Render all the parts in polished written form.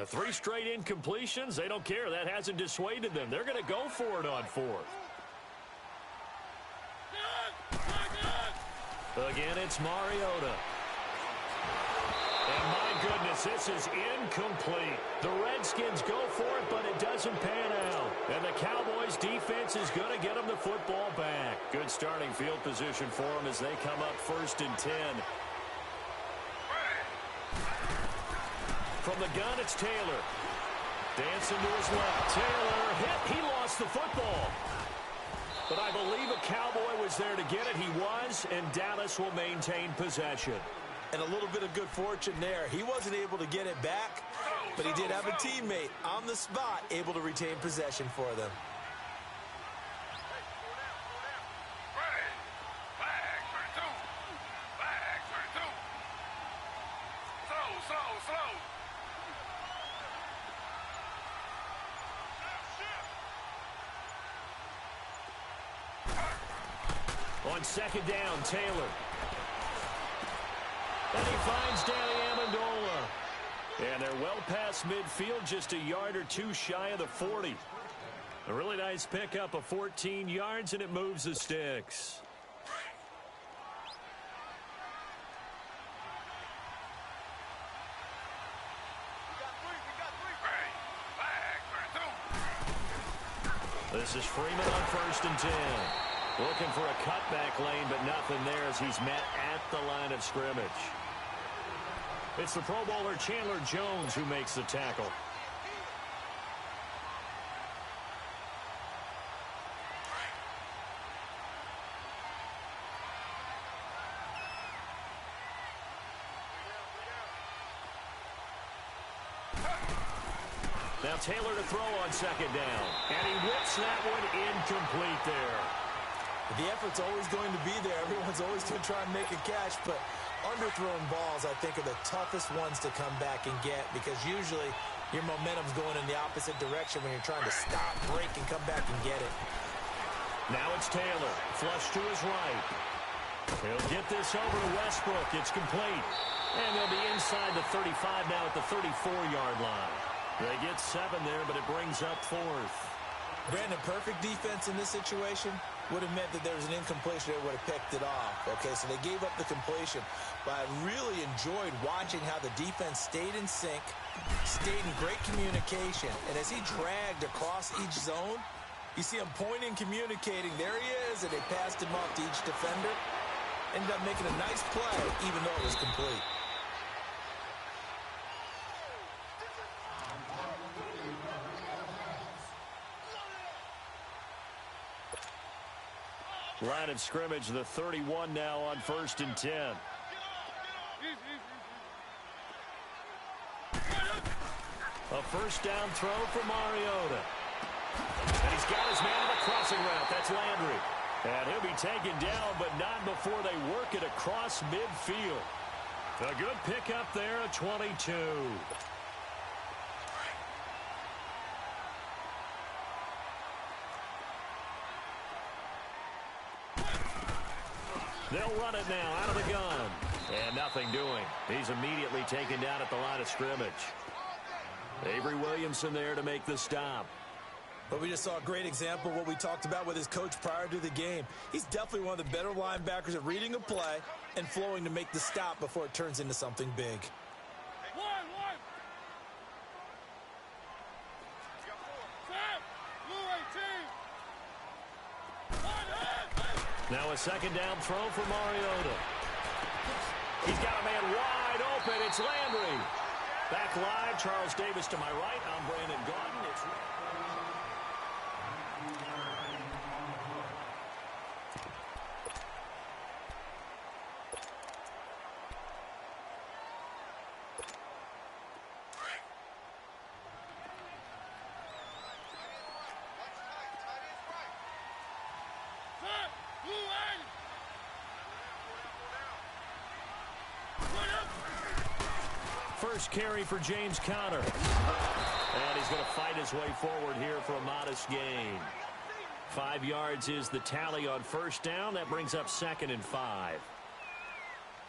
The 3 straight incompletions, they don't care. That hasn't dissuaded them. They're going to go for it on 4th. Again, it's Mariota. And my goodness, this is incomplete. The Redskins go for it, but it doesn't pan out. And the Cowboys' defense is going to get them the football back. Good starting field position for them as they come up 1st and 10. From the gun, it's Taylor. Dancing to his left. Taylor hit. He lost the football. But I believe a Cowboy was there to get it. He was, and Dallas will maintain possession. And a little bit of good fortune there. He wasn't able to get it back, but he did have a teammate on the spot able to retain possession for them. On 2nd down, Taylor. And he finds Danny Amendola. And they're well past midfield, just a yard or 2 shy of the 40. A really nice pickup of 14 yards, and it moves the sticks. This is Freeman on 1st and 10. Looking for a cutback lane, but nothing there as he's met at the line of scrimmage. It's the Pro Bowler Chandler Jones who makes the tackle. Now Taylor to throw on 2nd down. And he whips that one incomplete there. The effort's always going to be there. Everyone's always going to try and make a catch, but underthrown balls, I think, are the toughest ones to come back and get because usually your momentum's going in the opposite direction when you're trying to stop, break, and come back and get it. Now it's Taylor. Flush to his right. He'll get this over to Westbrook. It's complete. And they'll be inside the 35 now at the 34-yard line. They get 7 there, but it brings up 4th. Brandon, perfect defense in this situation would have meant that there was an incompletion that would have picked it off. Okay, so they gave up the completion. But I really enjoyed watching how the defense stayed in sync, stayed in great communication. And as he dragged across each zone, you see him pointing, communicating. There he is, and they passed him off to each defender. Ended up making a nice play, even though it was complete. Line of scrimmage, the 31 now on 1st and 10. A 1st down throw for Mariota. And he's got his man on the crossing route. That's Landry. And he'll be taken down, but not before they work it across midfield. A good pickup there, a 22. They'll run it now out of the gun. And nothing doing. He's immediately taken down at the line of scrimmage. Avery Williamson there to make the stop. But we just saw a great example of what we talked about with his coach prior to the game. He's definitely one of the better linebackers at reading a play and flowing to make the stop before it turns into something big. Now a 2nd down throw for Mariota. He's got a man wide open. It's Landry. Back live, Charles Davis to my right. I'm Brandon Gaudin. It's first carry for James Conner. And he's going to fight his way forward here for a modest gain. 5 yards is the tally on 1st down. That brings up 2nd and 5.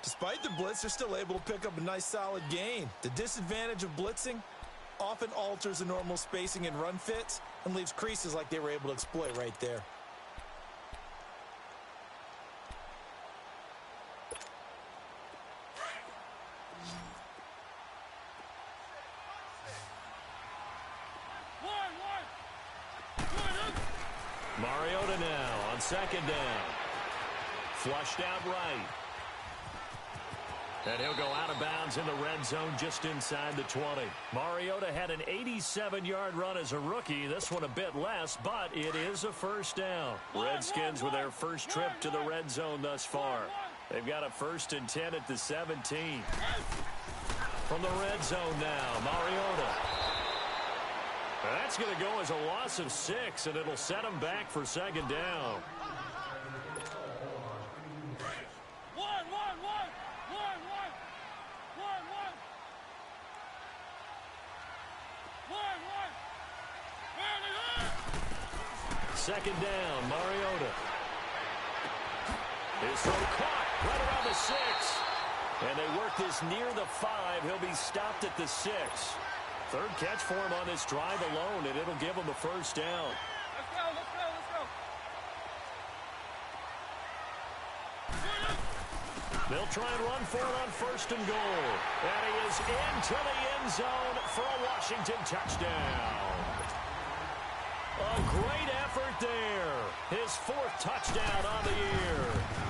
Despite the blitz, they're still able to pick up a nice solid gain. The disadvantage of blitzing, often alters the normal spacing and run fits and leaves creases like they were able to exploit right there. Mariota now on second down. Flushed out right. And he'll go out of bounds in the red zone just inside the 20. Mariota had an 87-yard run as a rookie. This one a bit less, but it is a first down. Redskins with their first trip to the red zone thus far. They've got a 1st and 10 at the 17. From the red zone now, Mariota. That's going to go as a loss of 6, and it'll set him back for second down. Second down, Mariota. His throw caught right around the 6. And they work this near the 5. He'll be stopped at the 6. Third catch for him on this drive alone, and it'll give him a first down. Let's go, let's go, let's go. They'll try and run for it on 1st and goal. And he is into the end zone for a Washington touchdown. A great effort there. His 4th touchdown on the year.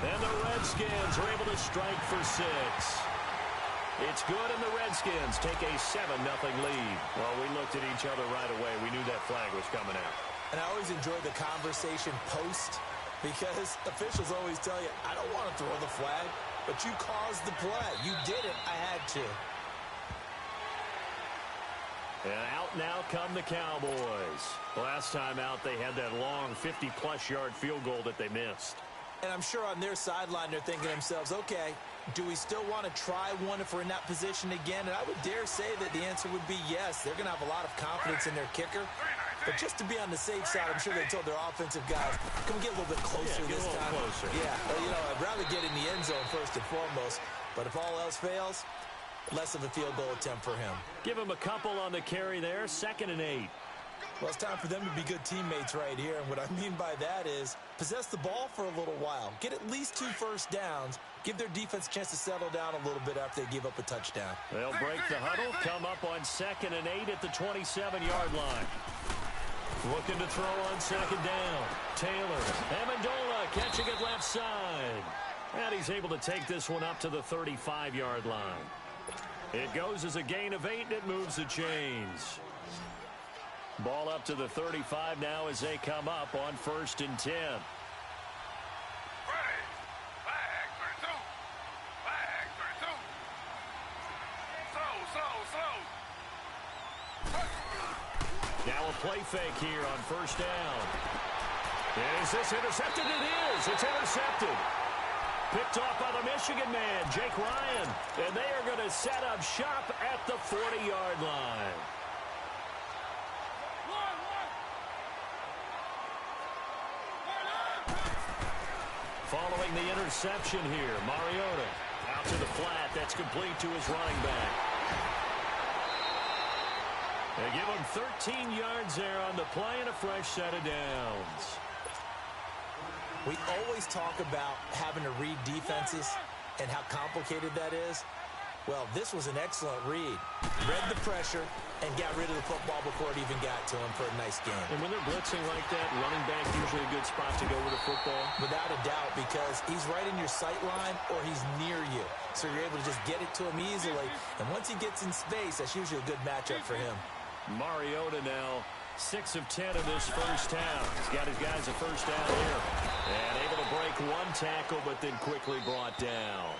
And the Redskins are able to strike for 6. It's good, and the Redskins take a 7-0 lead. Well, we looked at each other right away. We knew that flag was coming out. And I always enjoy the conversation post because officials always tell you, I don't want to throw the flag, but you caused the play. You did it. I had to. And out now come the Cowboys. Last time out, they had that long 50-plus yard field goal that they missed. And I'm sure on their sideline, they're thinking to themselves, okay, do we still want to try one if we're in that position again? And I would dare say that the answer would be yes. They're going to have a lot of confidence in their kicker. But just to be on the safe side, I'm sure they told their offensive guys, can we get a little bit closer this time? Closer. Yeah, well, you know, I'd rather get in the end zone first and foremost. But if all else fails, less of a field goal attempt for him. Give him a couple on the carry there, 2nd and 8. Well, it's time for them to be good teammates right here. And what I mean by that is possess the ball for a little while. Get at least 2 first downs. Give their defense a chance to settle down a little bit after they give up a touchdown. They'll break the huddle, come up on 2nd and 8 at the 27-yard line. Looking to throw on 2nd down. Taylor. Amendola catching it left side. And he's able to take this one up to the 35-yard line. It goes as a gain of 8, and it moves the chains. Ball up to the 35 now as they come up on 1st and 10. Now a play fake here on 1st down. Is this intercepted? It is. It's intercepted. Picked off by the Michigan man, Jake Ryan. And they are going to set up shop at the 40-yard line. Following the interception here, Mariota out to the flat. That's complete to his running back. They give him 13 yards there on the play and a fresh set of downs. We always talk about having to read defenses and how complicated that is. Well, this was an excellent read. Read the pressure and got rid of the football before it even got to him for a nice game. And when they're blitzing like that, running back usually a good spot to go with the football. Without a doubt, because he's right in your sight line or he's near you. So you're able to just get it to him easily. And once he gets in space, that's usually a good matchup for him. Mariota now 6 of 10 in this first half. He's got his guys a first down here. And able to break one tackle, but then quickly brought down.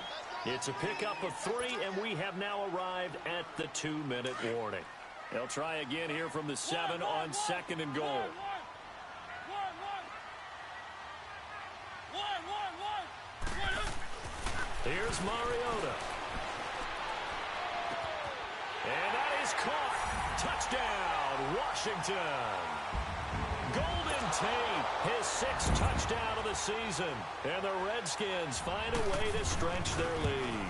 It's a pickup of 3, and we have now arrived at the 2-minute warning. They'll try again here from the 7 on 2nd and goal. Here's Mariota. And that is caught. Touchdown, Washington. Golden Tate, his 6th touchdown of the season. And the Redskins find a way to stretch their lead.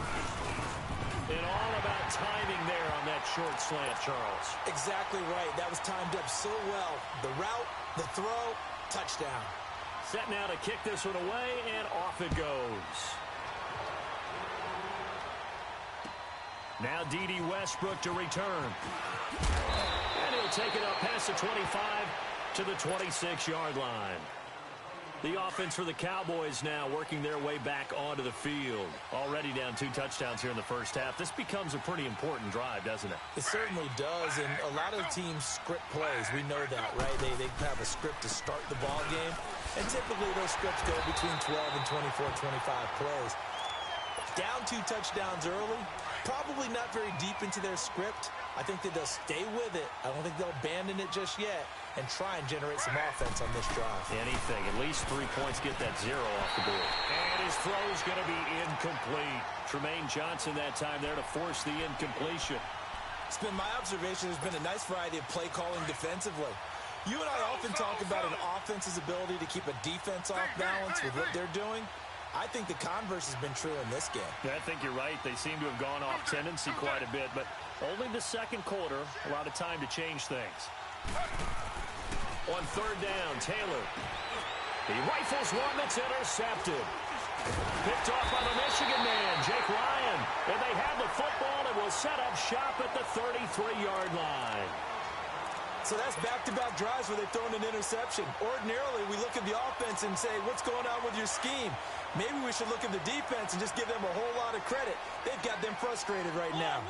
And all about timing there on that short slant, Charles. Exactly right. That was timed up so well. The route, the throw, touchdown. Set now to kick this one away, and off it goes. Now D.D. Westbrook to return. And he'll take it up past the 25 to the 26-yard line. The offense for the Cowboys now working their way back onto the field. Already down 2 touchdowns here in the first half. This becomes a pretty important drive, doesn't it? It certainly does, and a lot of teams script plays. We know that, right? They have a script to start the ball game, and typically those scripts go between 12 and 24, 25 plays. Down 2 touchdowns early, probably not very deep into their script. I think that they'll stay with it. I don't think they'll abandon it just yet and try and generate some offense on this drive. Anything. At least 3 points, get that 0 off the board. And his throw's going to be incomplete. Tremaine Johnson that time there to force the incompletion. It's been my observation there's been a nice variety of play calling defensively. You and I often talk about an offense's ability to keep a defense off balance with what they're doing. I think the converse has been true in this game. Yeah, I think you're right. They seem to have gone off tendency quite a bit, but only the second quarter, a lot of time to change things. On third down, Taylor. He rifles one that's intercepted. Picked off by the Michigan man, Jake Ryan. And they have the football and will set up shop at the 33-yard line. So that's back-to-back drives where they've thrown an interception. Ordinarily, we look at the offense and say, what's going on with your scheme? Maybe we should look at the defense and just give them a whole lot of credit. They've got them frustrated right now.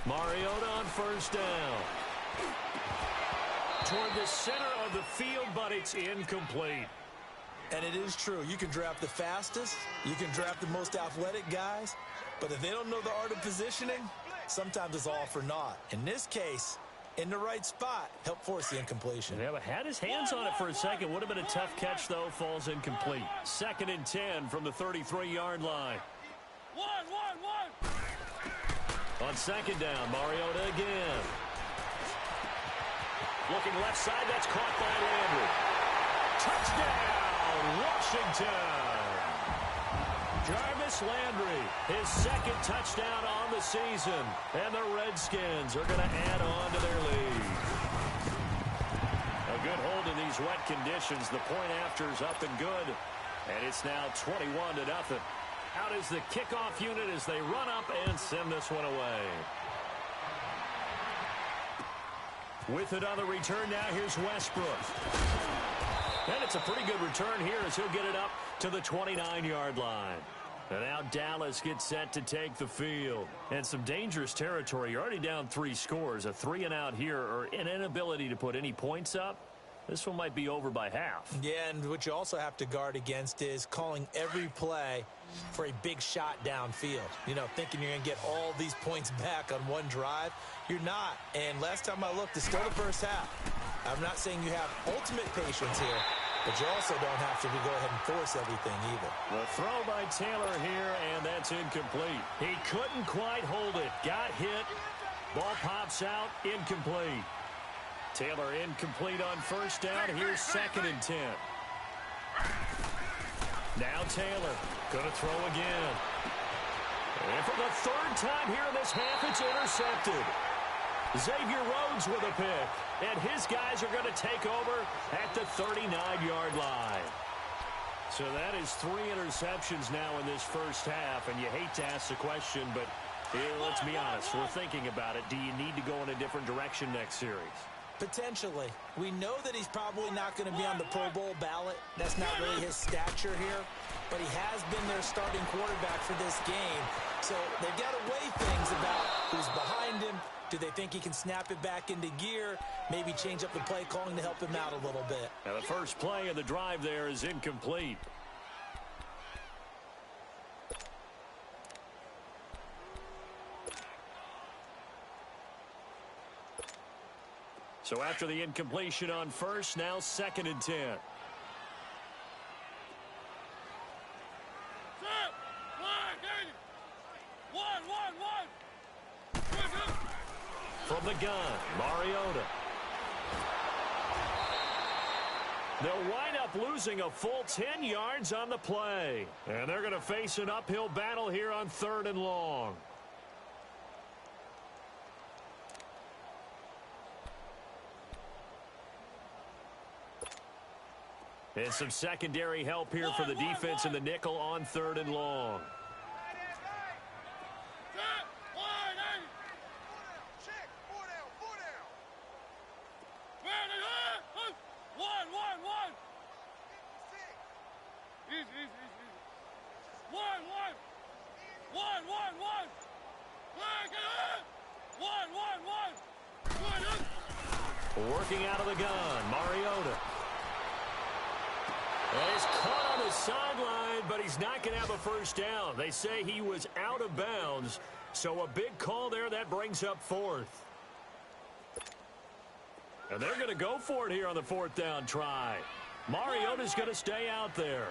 Mariota on first down. Toward the center of the field, but it's incomplete. And it is true. You can draft the fastest. You can draft the most athletic guys. But if they don't know the art of positioning, sometimes it's all for naught. In this case, in the right spot, help force the incompletion. Yeah, but had his hands on it for a second. Would have been a tough catch, though. Falls incomplete. 2nd and 10 from the 33-yard line. On second down, Mariota again. Looking left side, that's caught by Landry. Touchdown, Washington. Jarvis Landry, his 2nd touchdown on the season. And the Redskins are going to add on to their lead. A good hold in these wet conditions. The point after's up and good. And it's now 21-0. Out is the kickoff unit as they run up and send this one away. With it on the return now, here's Westbrook. And it's a pretty good return here as he'll get it up to the 29-yard line. And now Dallas gets set to take the field. And some dangerous territory. You're already down 3 scores. A 3-and-out here or an inability to put any points up. This one might be over by half. Yeah, and what you also have to guard against is calling every play for a big shot downfield. You know, thinking you're going to get all these points back on one drive. You're not. And last time I looked, it's still the first half. I'm not saying you have ultimate patience here, but you also don't have to go ahead and force everything either. The throw by Taylor here, and that's incomplete. He couldn't quite hold it. Got hit. Ball pops out. Incomplete. Taylor incomplete on first down. Here's 2nd and 10. Now Taylor going to throw again. And for the 3rd time here in this half, it's intercepted. Xavier Rhodes with a pick. And his guys are going to take over at the 39-yard line. So that is 3 interceptions now in this first half. And you hate to ask the question, but let's be honest. We're thinking about it. Do you need to go in a different direction next series? Potentially. We know that he's probably not going to be on the Pro Bowl ballot. That's not really his stature here. But he has been their starting quarterback for this game. So they've got to weigh things about who's behind him. Do they think he can snap it back into gear? Maybe change up the play calling to help him out a little bit. Now the first play of the drive there is incomplete. So after the incompletion on first, now 2nd and 10. From the gun, Mariota. They'll wind up losing a full 10 yards on the play. And they're going to face an uphill battle here on 3rd and long. And some secondary help here for the defense in the nickel on 3rd and long. Working out of the gun, Mariota. And he's caught on the sideline, but he's not going to have a first down. They say he was out of bounds, so a big call there. That brings up 4th. And they're going to go for it here on the 4th down try. Mariota's going to stay out there.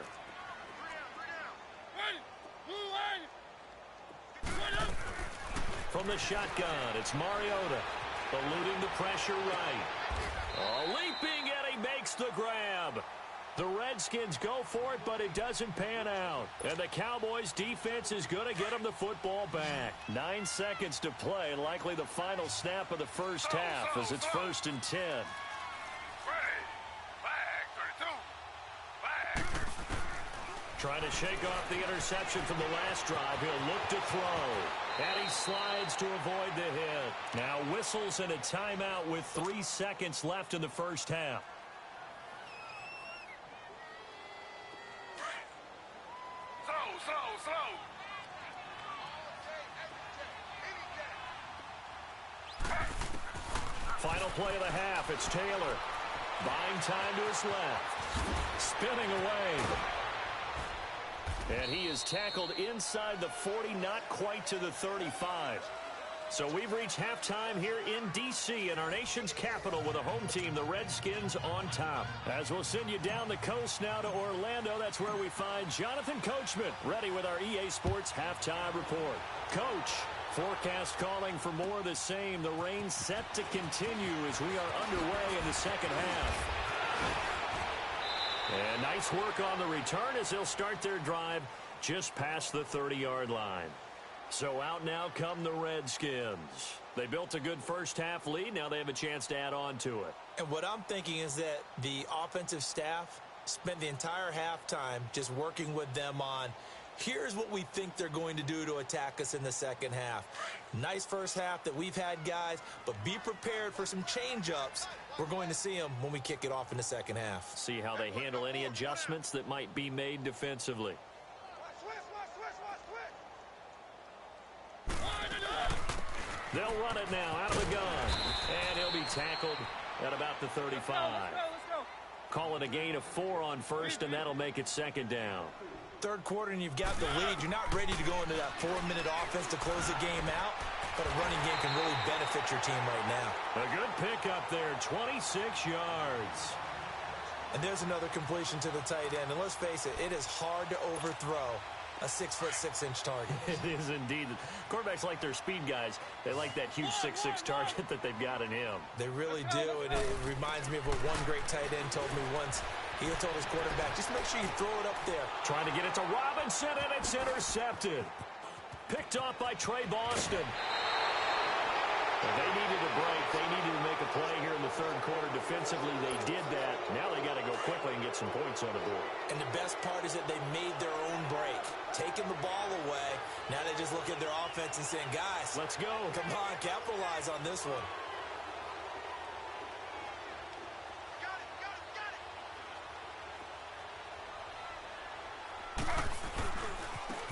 From the shotgun, it's Mariota. Eluding the pressure right. Oh, leaping, and he makes the grab. The Redskins go for it, but it doesn't pan out. And the Cowboys' defense is going to get them the football back. 9 seconds to play, likely the final snap of the first half as it's 1st and 10. Trying to shake off the interception from the last drive. He'll look to throw. And he slides to avoid the hit. Now whistles and a timeout with 3 seconds left in the first half. Final play of the half. It's Taylor. Buying time to his left. Spinning away. And he is tackled inside the 40, not quite to the 35. So we've reached halftime here in D.C. in our nation's capital with a home team, the Redskins, on top. As we'll send you down the coast now to Orlando, that's where we find Jonathan Coachman ready with our EA Sports halftime report. Coach, forecast calling for more of the same. The rain set to continue as we are underway in the second half. And nice work on the return as they'll start their drive just past the 30-yard line. So out now come the Redskins. They built a good first half lead. Now they have a chance to add on to it. And what I'm thinking is that the offensive staff spent the entire halftime just working with them on, here's what we think they're going to do to attack us in the second half. Nice first half that we've had, guys, but be prepared for some change-ups. We're going to see them when we kick it off in the second half. See how they handle any adjustments that might be made defensively. They'll run it now out of the gun. And he'll be tackled at about the 35. Let's go. Call it a gain of 4 on first, and that'll make it second down. Third quarter, and you've got the lead. You're not ready to go into that 4-minute offense to close the game out, but a running game can really benefit your team right now. A good pickup there, 26 yards. And there's another completion to the tight end. And let's face it, it is hard to overthrow a 6'6" target. It is indeed. Quarterbacks like their speed guys. They like that huge 6'6" target that they've got in him. They really do, and it reminds me of what one great tight end told me once. He told his quarterback, just make sure you throw it up there. Trying to get it to Robinson, and it's intercepted. Picked off by Trey Boston. Well, they needed a break. They needed to make a play here in the third quarter. Defensively, they did that. Now they got to go quickly and get some points on the board. And the best part is that they made their own break. Taking the ball away. Now they just look at their offense and saying, guys, let's go. Come on, capitalize on this one.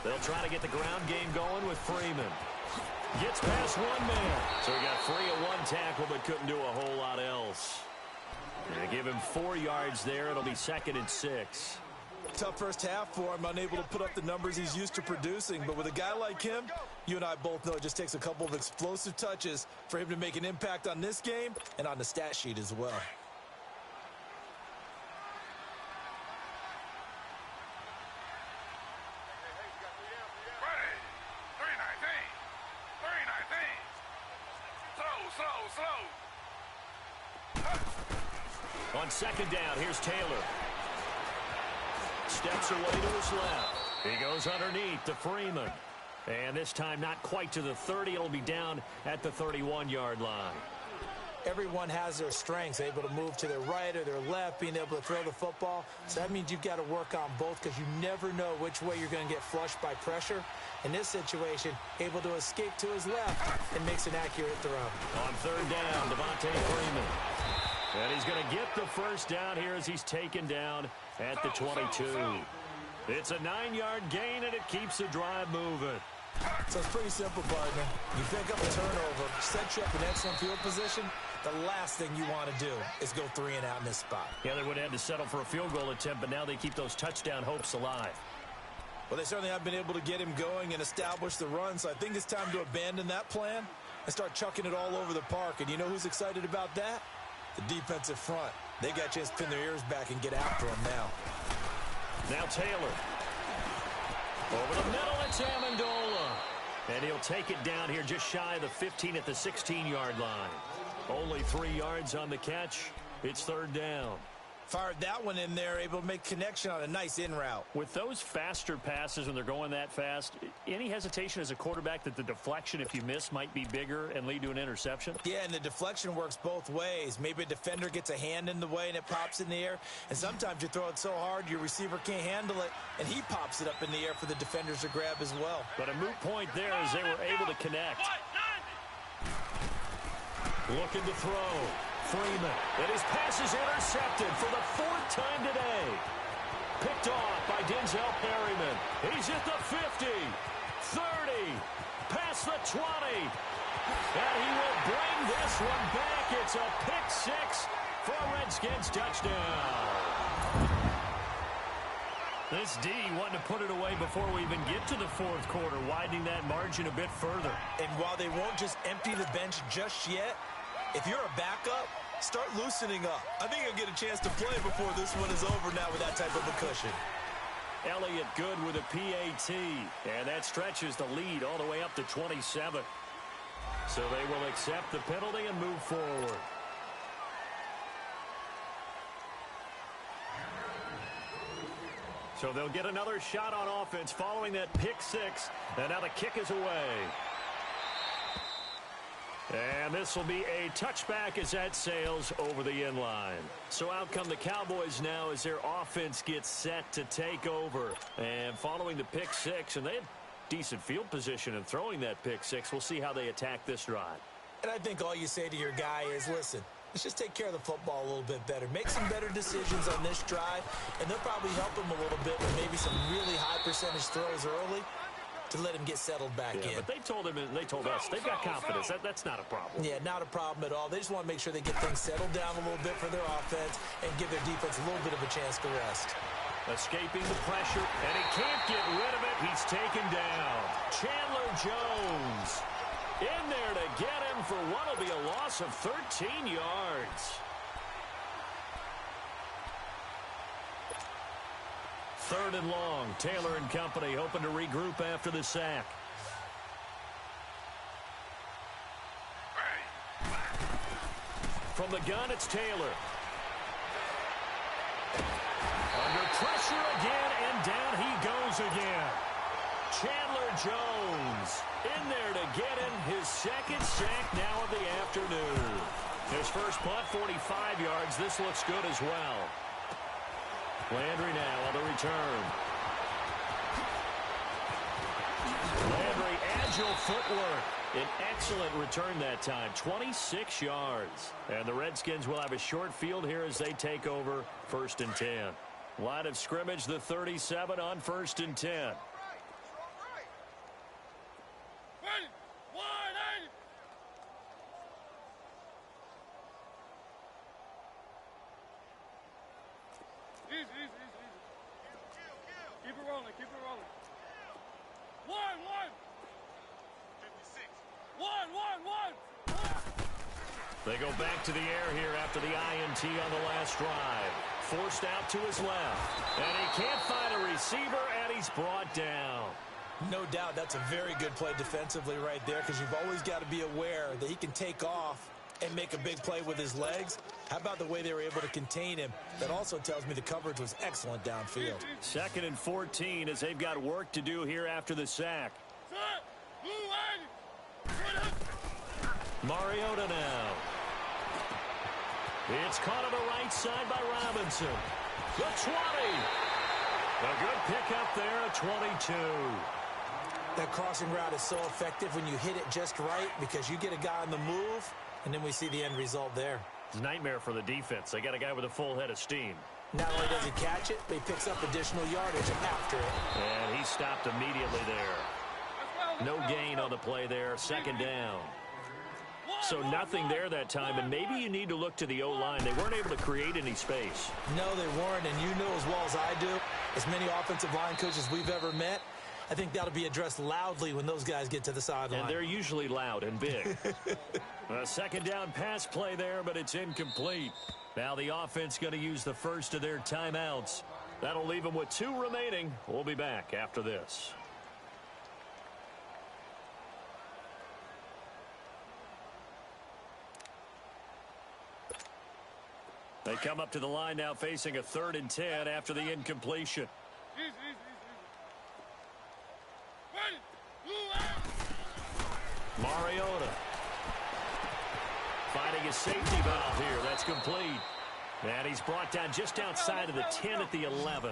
They'll try to get the ground game going with Freeman. Gets past one man. So he got free of one tackle but couldn't do a whole lot else. They give him 4 yards there. It'll be 2nd and 6. Tough first half for him, unable to put up the numbers he's used to producing. But with a guy like him, you and I both know it just takes a couple of explosive touches for him to make an impact on this game and on the stat sheet as well. On second down, here's Taylor. Steps away to his left. He goes underneath to Freeman. And this time not quite to the 30. It'll be down at the 31-yard line. Everyone has their strengths, able to move to their right or their left, being able to throw the football. So that means you've got to work on both because you never know which way you're going to get flushed by pressure. In this situation, able to escape to his left and makes an accurate throw. On third down, Devontae Freeman. And he's going to get the first down here as he's taken down at the 22. It's a 9-yard gain, and it keeps the drive moving. So it's pretty simple, partner. You pick up a turnover, set you up in excellent field position. The last thing you want to do is go 3 and out in this spot. Yeah, they would have had to settle for a field goal attempt, but now they keep those touchdown hopes alive. Well, they certainly have been able to get him going and establish the run, so I think it's time to abandon that plan and start chucking it all over the park. And you know who's excited about that? The defensive front. They got a chance to pin their ears back and get after him now. Now Taylor. Over the middle, it's Amendola. And he'll take it down here just shy of the 15 at the 16-yard line. Only 3 yards on the catch. It's third down. Fired that one in there, able to make connection on a nice in route. With those faster passes when they're going that fast, any hesitation as a quarterback that the deflection, if you miss, might be bigger and lead to an interception? Yeah, and the deflection works both ways. Maybe a defender gets a hand in the way and it pops in the air. And sometimes you throw it so hard your receiver can't handle it, and he pops it up in the air for the defenders to grab as well. But a moot point there as they were able to connect. Looking to throw. Freeman. And his pass is intercepted for the 4th time today. Picked off by Denzel Perryman. He's at the 50, 30, past the 20. And he will bring this one back. It's a pick 6 for a Redskins touchdown. This D wanting to put it away before we even get to the 4th quarter, widening that margin a bit further. And while they won't just empty the bench just yet, if you're a backup, start loosening up. I think you'll get a chance to play before this one is over now with that type of a cushion. Elliott good with a PAT, and that stretches the lead all the way up to 27. So they will accept the penalty and move forward. So they'll get another shot on offense following that pick 6, and now the kick is away. And this will be a touchback as that sails over the end line. So out come the Cowboys now as their offense gets set to take over. And following the pick 6, and they had decent field position in throwing that pick 6. We'll see how they attack this drive. And I think all you say to your guy is, listen, let's just take care of the football a little bit better. Make some better decisions on this drive, and they'll probably help him a little bit with maybe some really high percentage throws early to let him get settled back in. But they told him, and they told us, they've got confidence. That's not a problem. Yeah, not a problem at all. They just want to make sure they get things settled down a little bit for their offense and give their defense a little bit of a chance to rest. Escaping the pressure, and he can't get rid of it. He's taken down. Chandler Jones in there to get him for what will be a loss of 13 yards. Third and long. Taylor and company hoping to regroup after the sack. From the gun, it's Taylor. Under pressure again, and down he goes again. Chandler Jones in there to get him his second sack now of the afternoon. His first punt, 45 yards. This looks good as well. Landry now on the return. Landry, agile footwork. An excellent return that time, 26 yards. And the Redskins will have a short field here as they take over 1st and 10. Line of scrimmage, the 37 on 1st and 10. Keep it rolling, keep it rolling. One. 56. One. They go back to the air here after the INT on the last drive. Forced out to his left. And he can't find a receiver, and he's brought down. No doubt that's a very good play defensively right there because you've always got to be aware that he can take off and make a big play with his legs. How about the way they were able to contain him? That also tells me the coverage was excellent downfield. 2nd and 14 as they've got work to do here after the sack. Mariota now. It's caught on the right side by Robinson. The 20. A good pickup there at 22. That crossing route is so effective when you hit it just right because you get a guy on the move, and then we see the end result there. It's a nightmare for the defense. They got a guy with a full head of steam. Not only does he catch it, but he picks up additional yardage after it. And he stopped immediately there. No gain on the play there. 2nd down. So nothing there that time, and maybe you need to look to the O-line. They weren't able to create any space. No, they weren't, and you know as well as I do, as many offensive line coaches we've ever met, I think that'll be addressed loudly when those guys get to the sideline. And they're usually loud and big. A 2nd down pass play there, but it's incomplete. Now the offense going to use the first of their timeouts. That'll leave them with 2 remaining. We'll be back after this. They come up to the line now facing a 3rd and 10 after the incompletion. Mariota finding his safety valve here. That's complete. And he's brought down just outside of the 10 at the 11.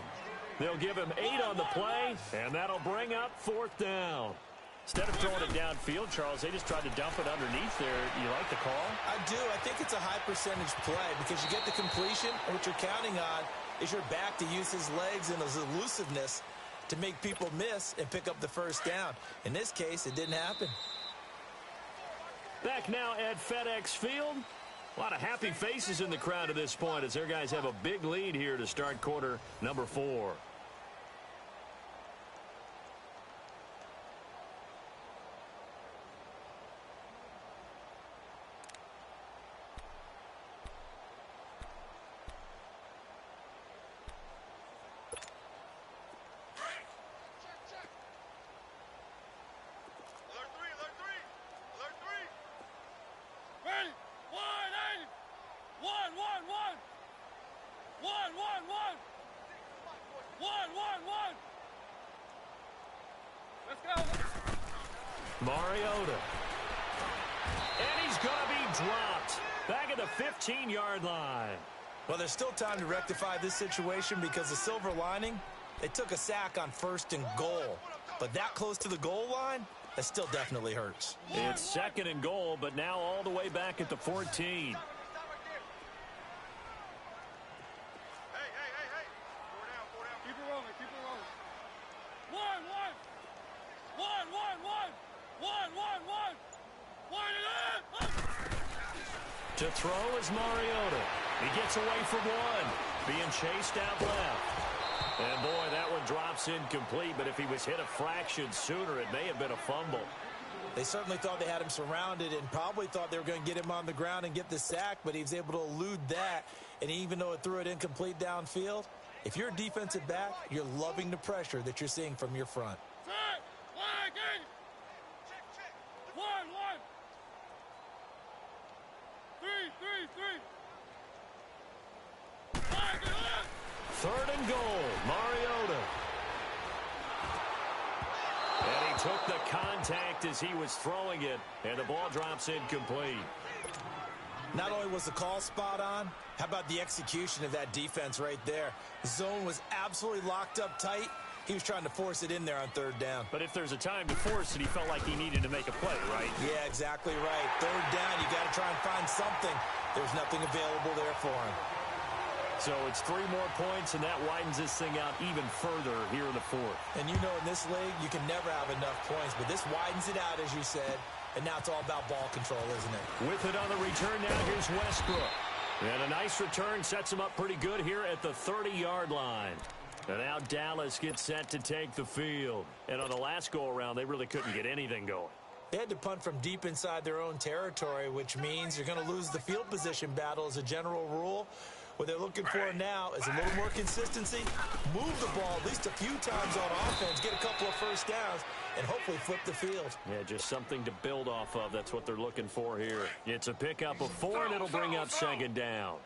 They'll give him 8 on the play, and that'll bring up 4th down. Instead of throwing it downfield, Charles, they just tried to dump it underneath there. You like the call? I do. I think it's a high percentage play because you get the completion, and what you're counting on is your back to use his legs and his elusiveness to make people miss and pick up the 1st down. In this case, it didn't happen. Back now at FedEx Field. A lot of happy faces in the crowd at this point as their guys have a big lead here to start quarter number 4. Mariota. And he's going to be dropped. Back at the 15-yard line. Well, there's still time to rectify this situation because the silver lining, they took a sack on 1st and goal. But that close to the goal line, that still definitely hurts. It's 2nd and goal, but now all the way back at the 14. To throw is Mariota. He gets away from one. Being chased out left. And boy, that one drops incomplete, but if he was hit a fraction sooner, it may have been a fumble. They certainly thought they had him surrounded and probably thought they were going to get him on the ground and get the sack, but he was able to elude that. And even though it threw it incomplete downfield, if you're a defensive back, you're loving the pressure that you're seeing from your front. Third and goal, Mariota. And he took the contact as he was throwing it, and the ball drops incomplete. Not only was the call spot on, how about the execution of that defense right there? The zone was absolutely locked up tight. He was trying to force it in there on 3rd down. But if there's a time to force it, he felt like he needed to make a play, right? Yeah, exactly right. 3rd down, you got to try and find something. There's nothing available there for him. So it's 3 more points, and that widens this thing out even further here in the 4th. And you know in this league, you can never have enough points, but this widens it out, as you said, and now it's all about ball control, isn't it? With it on the return now, here's Westbrook. And a nice return sets him up pretty good here at the 30-yard line. And now Dallas gets set to take the field. And on the last go-around, they really couldn't get anything going. They had to punt from deep inside their own territory, which means you're going to lose the field position battle as a general rule. What they're looking for now is a little more consistency, move the ball at least a few times on offense, get a couple of first downs, and hopefully flip the field. Yeah, just something to build off of. That's what they're looking for here. It's a pickup of 4, and it'll bring up second down.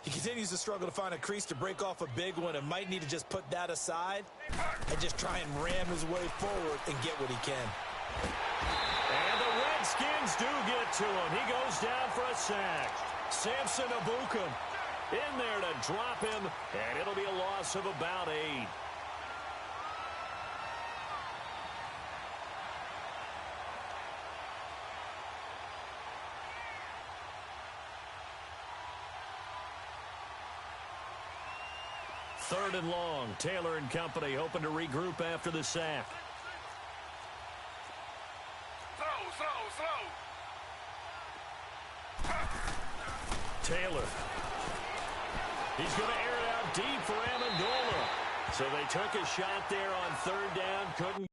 He continues to struggle to find a crease to break off a big one and might need to just put that aside and just try and ram his way forward and get what he can. And the Redskins do get to him. He goes down for a sack. Samson Abukum in there to drop him, and it'll be a loss of about 8. Third and long. Taylor and company hoping to regroup after the sack. Taylor. He's going to air it out deep for Amendola. So they took a shot there on third down. Couldn't.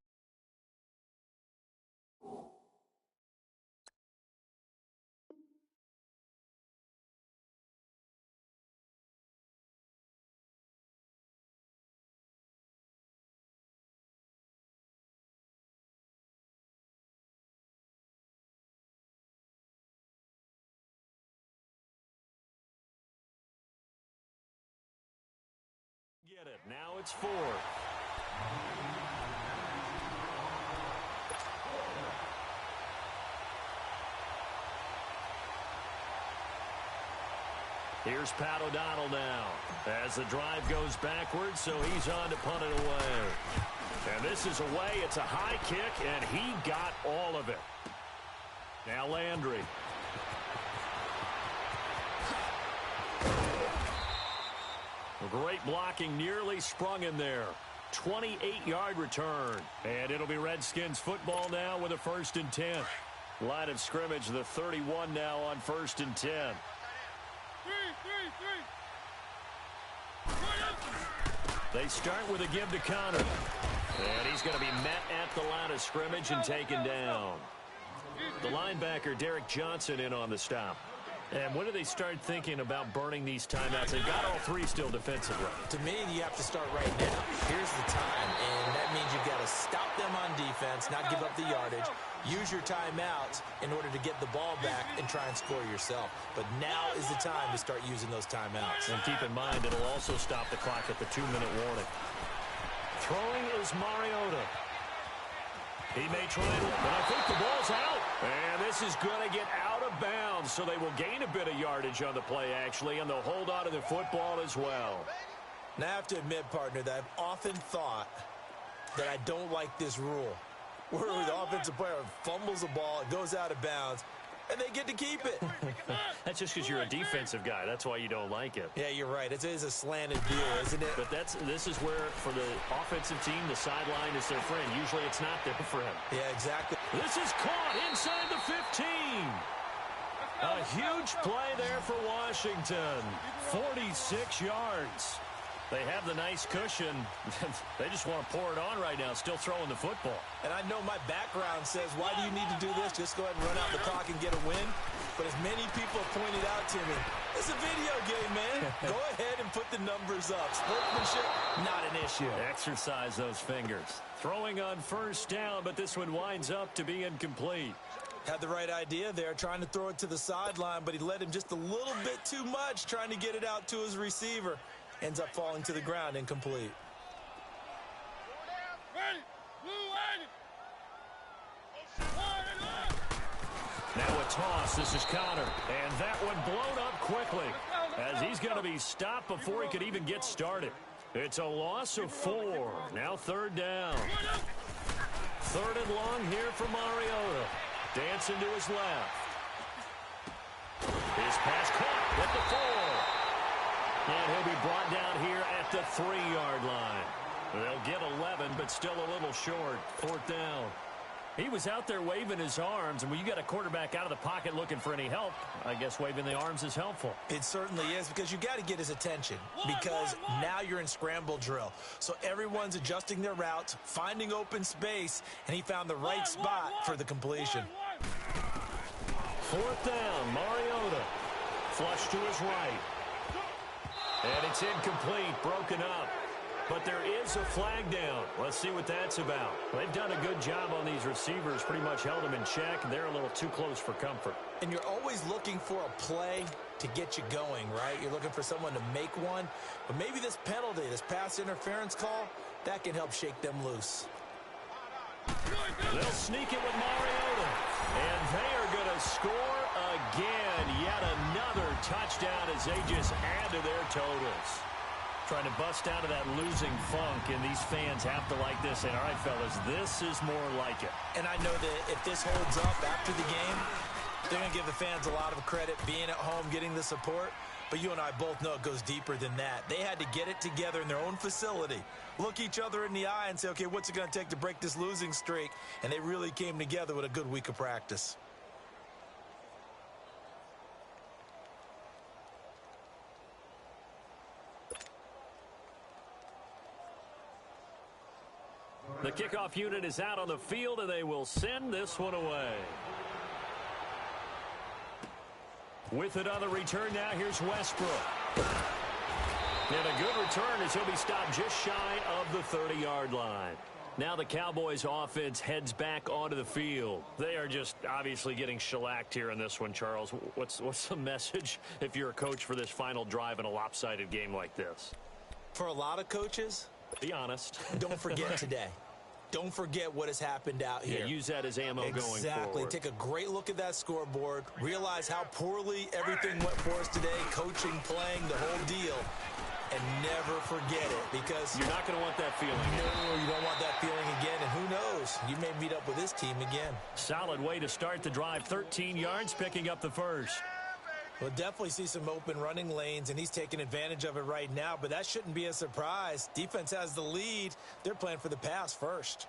Get it. Now it's 4. Here's Pat O'Donnell now as the drive goes backwards, so he's on to punt it away. And this is away. It's a high kick, and he got all of it. Now Landry. Great blocking, nearly sprung in there. 28-yard return. And it'll be Redskins football now with a 1st and 10. Line of scrimmage, the 31 now on 1st and 10. They start with a give to Connor. And he's going to be met at the line of scrimmage and taken down. The linebacker, Derek Johnson, in on the stop. And when do they start thinking about burning these timeouts? They've got all 3 still defensively. To me, you have to start right now. Here's the time, and that means you've got to stop them on defense, not give up the yardage, use your timeouts in order to get the ball back and try and score yourself. But now is the time to start using those timeouts. And keep in mind, it'll also stop the clock at the 2-minute warning. Throwing is Mariota. He may try it, but I think the ball's out. And this is going to get out of bounds, so they will gain a bit of yardage on the play, actually, and they'll hold on to the football as well. Now, I have to admit, partner, that I've often thought that I don't like this rule, where the offensive player fumbles the ball, it goes out of bounds, and they get to keep it. That's just because you're a defensive guy. That's why you don't like it. Yeah, you're right. It is a slanted view, isn't it? But this is where, for the offensive team, the sideline is their friend. Usually it's not there for him. Yeah, exactly. This is caught inside the 15. A huge play there for Washington. 46 yards. They have the nice cushion. They just want to pour it on right now, still throwing the football. And I know my background says, why do you need to do this? Just go ahead and run out the clock and get a win. But as many people have pointed out to me, it's a video game, man. Go ahead and put the numbers up. Sportsmanship, not an issue. Exercise those fingers. Throwing on 1st down, but this one winds up to be incomplete. Had the right idea there, trying to throw it to the sideline, but he led him just a little bit too much, trying to get it out to his receiver. Ends up falling to the ground, incomplete. Now a toss. This is Connor. And that one blown up quickly as he's going to be stopped before he could even get started. It's a loss of 4. Now 3rd down. 3rd and long here for Mariota. Dancing to his left. His pass caught at the 4. And he'll be brought down here at the 3-yard line. They'll get 11, but still a little short. 4th down. He was out there waving his arms, and when you got a quarterback out of the pocket looking for any help, I guess waving the arms is helpful. It certainly is, because you got to get his attention, because now you're in scramble drill. So everyone's adjusting their routes, finding open space, and he found the right spot for the completion. 4th down, Mariota. Flush to his right. And it's incomplete, broken up. But there is a flag down. Let's see what that's about. They've done a good job on these receivers, pretty much held them in check. They're a little too close for comfort. And you're always looking for a play to get you going, right? You're looking for someone to make one. But maybe this penalty, this pass interference call, that can help shake them loose. They'll sneak it with Mariota. And they are going to score again. Yet another touchdown as they just add to their totals. Trying to bust out of that losing funk, and these fans have to like this. And all right, fellas, this is more like it. And I know that if this holds up after the game, they're going to give the fans a lot of credit being at home, getting the support. But you and I both know it goes deeper than that. They had to get it together in their own facility, look each other in the eye and say, okay, what's it going to take to break this losing streak? And they really came together with a good week of practice. The kickoff unit is out on the field, and they will send this one away. With it on the return now, here's Westbrook. And a good return as he'll be stopped just shy of the 30-yard line. Now the Cowboys offense heads back onto the field. They are just obviously getting shellacked here in this one, Charles. What's the message if you're a coach for this final drive in a lopsided game like this? For a lot of coaches, be honest. Don't forget today. Don't forget what has happened out here. Yeah, use that as ammo going forward. Exactly. Take a great look at that scoreboard. Realize how poorly everything went for us today. Coaching, playing, the whole deal. And never forget it, because you're not going to want that feeling. No, you don't want that feeling again. And who knows? You may meet up with this team again. Solid way to start the drive. 13 yards, picking up the first. We'll definitely see some open running lanes, and he's taking advantage of it right now, but that shouldn't be a surprise. Defense has the lead. They're playing for the pass first.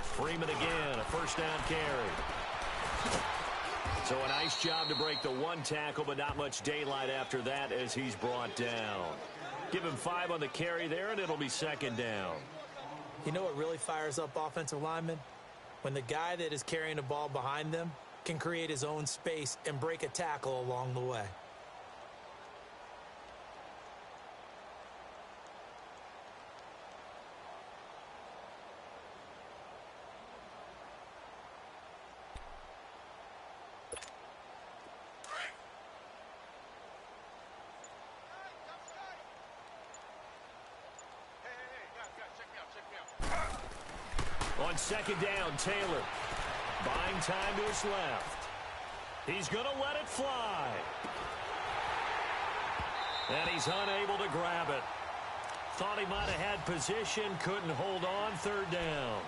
Freeman again, a first down carry. So a nice job to break the one tackle, but not much daylight after that as he's brought down. Give him 5 on the carry there, and it'll be second down. You know what really fires up offensive linemen? When the guy that is carrying the ball behind them can create his own space and break a tackle along the way. On second down, Taylor buying time to his left. He's going to let it fly. And he's unable to grab it. Thought he might have had position, couldn't hold on, third down.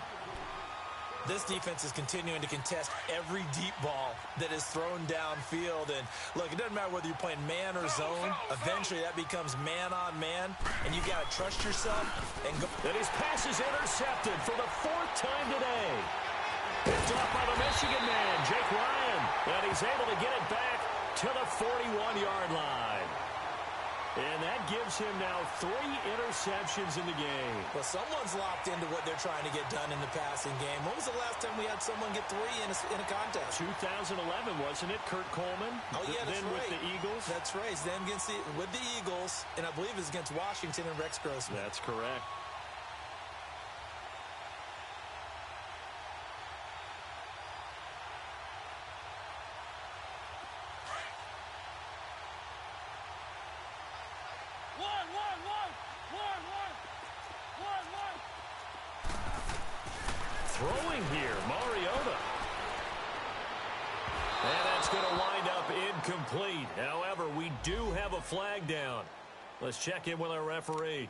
This defense is continuing to contest every deep ball that is thrown downfield. And look, it doesn't matter whether you're playing man or zone. Eventually, that becomes man on man, and you got to trust yourself and go. And his pass is intercepted for the 4th time today. Picked off by the Michigan man, Jake Ryan. And he's able to get it back to the 41-yard line. And that gives him now 3 interceptions in the game. Well, someone's locked into what they're trying to get done in the passing game. When was the last time we had someone get 3 in a contest? 2011, wasn't it? Kurt Coleman. Oh, yeah, that's then right. with the Eagles. That's right. Then with the Eagles, and I believe it's against Washington and Rex Grossman. That's correct. Throwing here, Mariota. And that's going to wind up incomplete. However, we do have a flag down. Let's check in with our referee.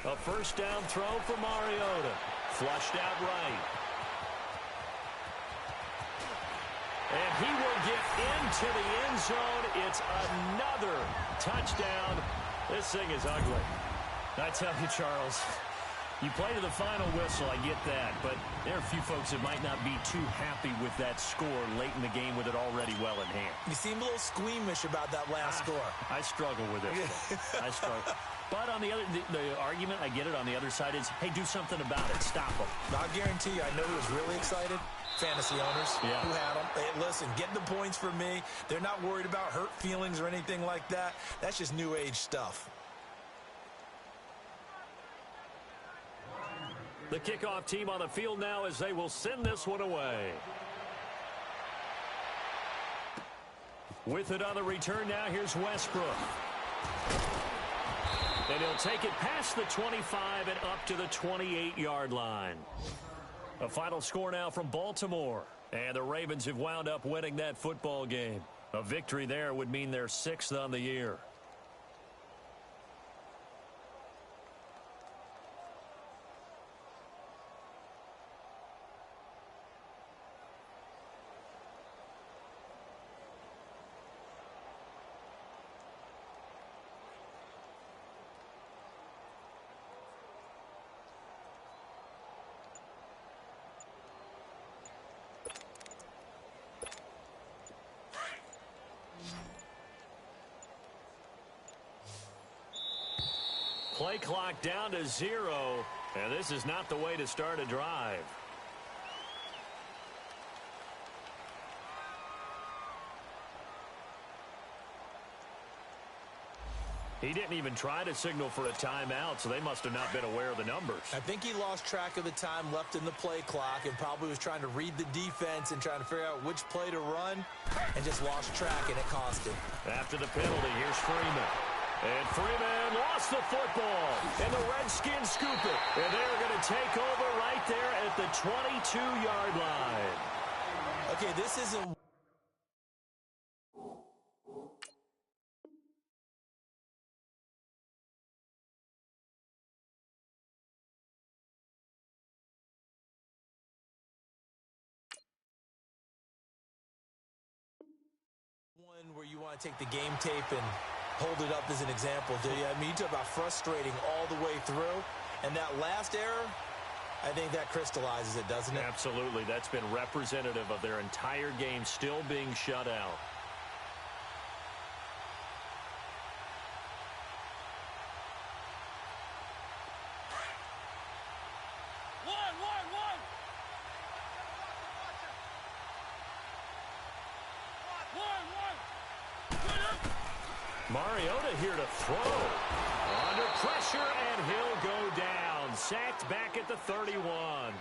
A first down throw for Mariota. Flushed out right. And he will get into the end zone. It's another touchdown. This thing is ugly. I tell you, Charles, you play to the final whistle, I get that, but there are a few folks that might not be too happy with that score late in the game with it already well in hand. You seem a little squeamish about that last score. I struggle with it. I struggle. But on the argument, I get it, on the other side is, hey, do something about it. Stop them. I'll guarantee you, I know who was really excited. Fantasy owners who had them. Hey, listen, get the points for me. They're not worried about hurt feelings or anything like that. That's just new age stuff. The kickoff team on the field now as they will send this one away. With it on the return now, here's Westbrook. And he'll take it past the 25 and up to the 28-yard line. A final score now from Baltimore. And the Ravens have wound up winning that football game. A victory there would mean they're 6th on the year. Play clock down to 0, and this is not the way to start a drive. He didn't even try to signal for a timeout, so they must have not been aware of the numbers. I think he lost track of the time left in the play clock and probably was trying to read the defense and trying to figure out which play to run and just lost track, and it cost him. After the penalty, here's Freeman. And Freeman lost the football, and the Redskins scoop it. And they're going to take over right there at the 22-yard line. Okay, this isn't... one where you want to take the game tape and hold it up as an example, do you? I mean, you talk about frustrating all the way through. And that last error, I think that crystallizes it, doesn't it? Absolutely. That's been representative of their entire game still being shut out. Mariota here to throw. Under pressure, and he'll go down. Sacked back at the 31.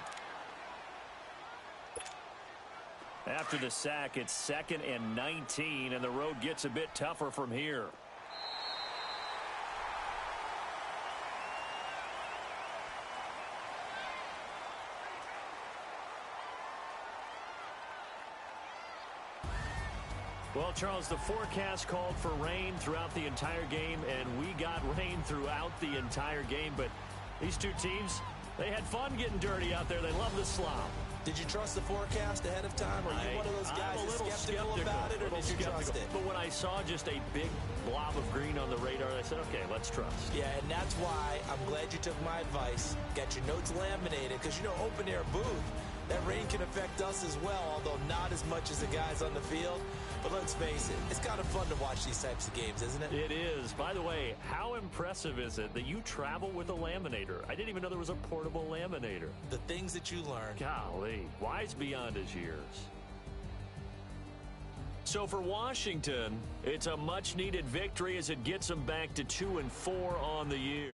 After the sack, it's 2nd and 19, and the road gets a bit tougher from here. Well, Charles, the forecast called for rain throughout the entire game, and we got rain throughout the entire game. But these two teams, they had fun getting dirty out there. They love the slop. Did you trust the forecast ahead of time? Or are you one of those guys I'm a little skeptical about it, or did you trust it? But when I saw just a big blob of green on the radar, I said, okay, let's trust. Yeah, and that's why I'm glad you took my advice. Got your notes laminated, because, you know, open-air booth, that rain can affect us as well, although not as much as the guys on the field. But let's face it, it's kind of fun to watch these types of games, isn't it? It is. By the way, how impressive is it that you travel with a laminator? I didn't even know there was a portable laminator. The things that you learn. Golly, wise beyond his years. So for Washington, it's a much-needed victory as it gets them back to 2-4 on the year.